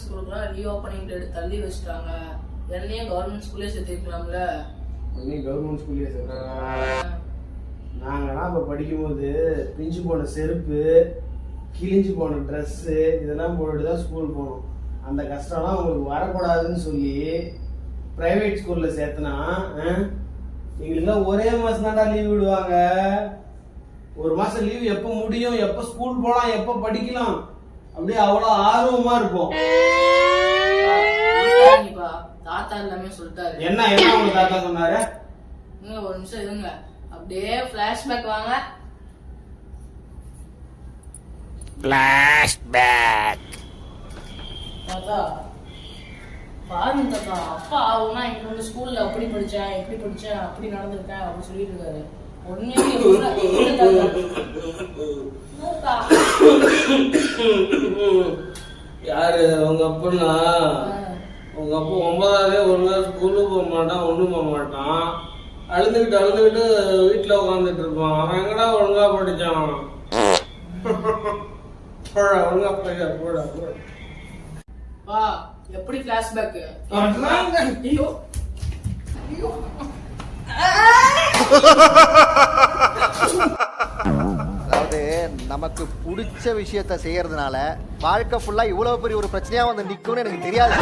Government ஸ்கூலுக்குலாம் reopening எடுத்து தள்ளி வச்சுட்டாங்க. என்னையும் கவர்மெண்ட் ஸ்கூல்லே சேர்த்துக்கலாம்ல. நீ கவர்மெண்ட் ஸ்கூல்லே சேர்த்தாங்க. நாங்கள்லாம் இப்போ படிக்கும்போது பிஞ்சு போன செருப்பு, கிழிஞ்சு போன ட்ரெஸ்ஸு இதெல்லாம் போட்டுட்டு தான் ஸ்கூல் போனோம். அந்த கஷ்டம்லாம் உங்களுக்கு வரக்கூடாதுன்னு சொல்லி ப்ரைவேட் ஸ்கூலில் சேர்த்தனா எங்களுக்குலாம் ஒரே மாதம் தான்டா லீவ் விடுவாங்க. ஒரு மாதம் லீவ் எப்போ முடியும், எப்போ ஸ்கூல் போகலாம், எப்போ படிக்கலாம், அப்படியே அவ்வளோ ஆர்வமாக இருப்போம். தாத்தா எல்லாமே சொல்லிட்டாரு. என்ன என்ன உங்க தாத்தா சொன்னாரு? ஒரு நிமிஷம் இருங்க, அப்படியே பிளாஷ்பேக் வாங்க. பிளாஷ்பேக். தாத்தா பாருங்க தாத்தா, அப்பா ஆகுனா இங்க வந்து ஸ்கூல்ல அப்படி படிச்சேன், எப்படி படிச்சேன், அப்படி நடந்திருக்கேன் அப்படி சொல்லிட்டு இருக்காரு. யாரு உங்க அப்பனா? உங்க அப்பா 9ஆவதே ஒரு நாள் ஸ்கூலுக்கு போக மாட்டான், ஒண்ணும் போக மாட்டான். அழுதுகிட்டு வீட்டுல உட்காந்துட்டு இருப்பான். அவன் எங்கடா ஒழுங்கா படிச்சான்? ஒழுங்கா போய் போட பா எப்படி பிளாஷ்பேக்? ஐயோ அதாவது நமக்கு பிடிச்ச விஷயத்த செய்யறதுனால வாழ்க்கை ஃபுல்லா இவ்வளவு பெரிய ஒரு பிரச்சனையா வந்து நிக்கும்னு எனக்கு தெரியாது.